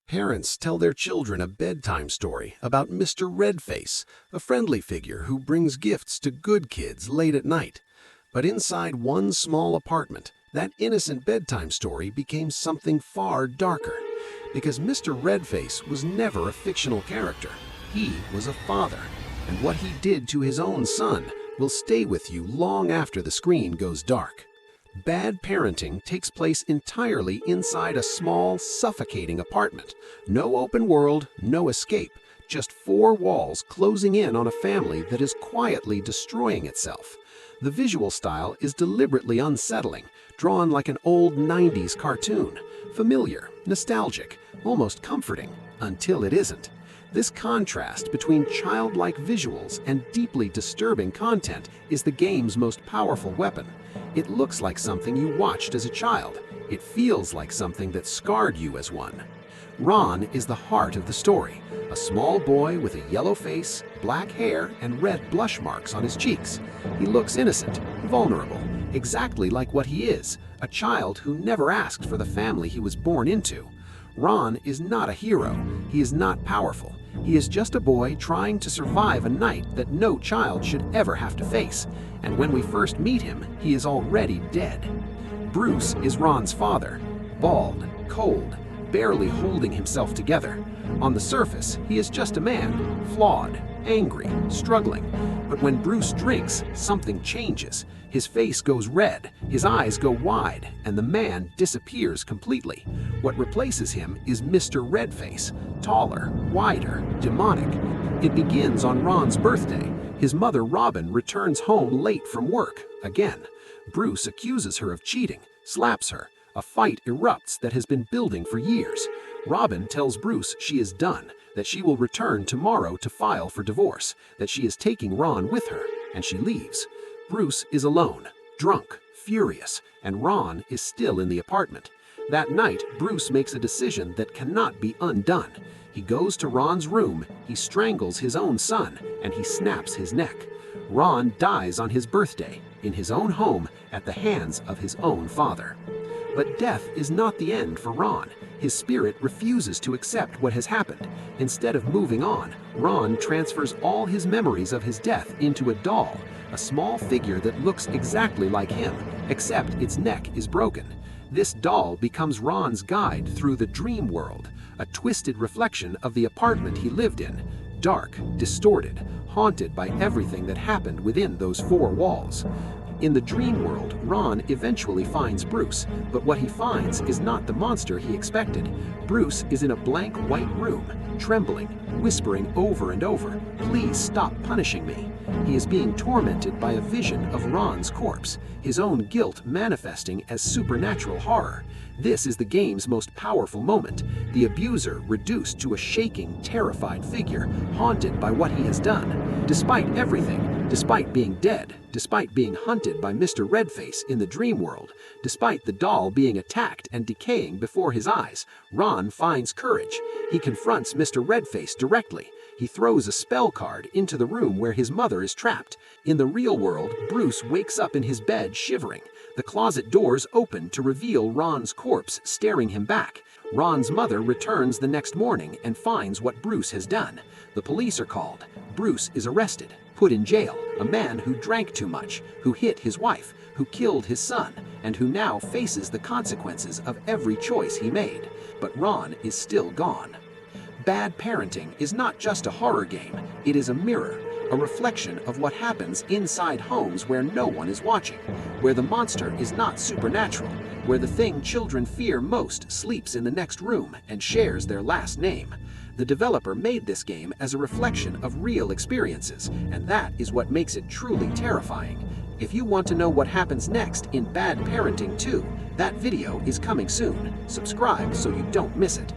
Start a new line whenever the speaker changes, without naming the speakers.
Parents tell their children a bedtime story about Mr. Redface, a friendly figure who brings gifts to good kids late at night. But inside one small apartment, that innocent bedtime story became something far darker. Because Mr. Redface was never a fictional character. He was a father. And what he did to his own son will stay with you long after the screen goes dark. Bad parenting takes place entirely inside a small, suffocating apartment. No open world, no escape, just four walls closing in on a family that is quietly destroying itself. The visual style is deliberately unsettling, drawn like an old 90s cartoon. Familiar, nostalgic, almost comforting, until it isn't. This contrast between childlike visuals and deeply disturbing content is the game's most powerful weapon. It looks like something you watched as a child. It feels like something that scarred you as one. Ron is the heart of the story, a small boy with a yellow face, black hair, and red blush marks on his cheeks. He looks innocent, vulnerable, exactly like what he is, a child who never asked for the family he was born into. Ron is not a hero. He is not powerful. He is just a boy trying to survive a night that no child should ever have to face. And when we first meet him, he is already dead. Bruce is Ron's father, bald, cold, barely holding himself together. On the surface, he is just a man, flawed, angry, struggling. But when Bruce drinks, something changes. His face goes red, his eyes go wide, and the man disappears completely. What replaces him is Mr. Redface, taller, wider, demonic. It begins on Ron's birthday. His mother, Robin, returns home late from work, again. Bruce accuses her of cheating, slaps her. A fight erupts that has been building for years. Robin tells Bruce she is done, that she will return tomorrow to file for divorce, that she is taking Ron with her, and she leaves. Bruce is alone, drunk, furious, and Ron is still in the apartment. That night, Bruce makes a decision that cannot be undone. He goes to Ron's room, he strangles his own son, and he snaps his neck. Ron dies on his birthday, in his own home, at the hands of his own father. But death is not the end for Ron. His spirit refuses to accept what has happened. Instead of moving on, Ron transfers all his memories of his death into a doll, a small figure that looks exactly like him, except its neck is broken. This doll becomes Ron's guide through the dream world, a twisted reflection of the apartment he lived in, dark, distorted, haunted by everything that happened within those four walls. In the dream world, Ron eventually finds Bruce, but what he finds is not the monster he expected. Bruce is in a blank white room, trembling, whispering over and over, "Please stop punishing me." He is being tormented by a vision of Ron's corpse, his own guilt manifesting as supernatural horror. This is the game's most powerful moment, the abuser reduced to a shaking, terrified figure, haunted by what he has done. Despite everything, despite being dead, despite being hunted by Mr. Redface in the dream world, despite the doll being attacked and decaying before his eyes, Ron finds courage. He confronts Mr. Redface directly. He throws a spell card into the room where his mother is trapped. In the real world, Bruce wakes up in his bed shivering. The closet doors open to reveal Ron's corpse staring him back. Ron's mother returns the next morning and finds what Bruce has done. The police are called. Bruce is arrested, put in jail, a man who drank too much, who hit his wife, who killed his son, and who now faces the consequences of every choice he made. But Ron is still gone. Bad parenting is not just a horror game, it is a mirror, a reflection of what happens inside homes where no one is watching, where the monster is not supernatural, where the thing children fear most sleeps in the next room and shares their last name. The developer made this game as a reflection of real experiences, and that is what makes it truly terrifying. If you want to know what happens next in Bad Parenting 2, that video is coming soon. Subscribe so you don't miss it.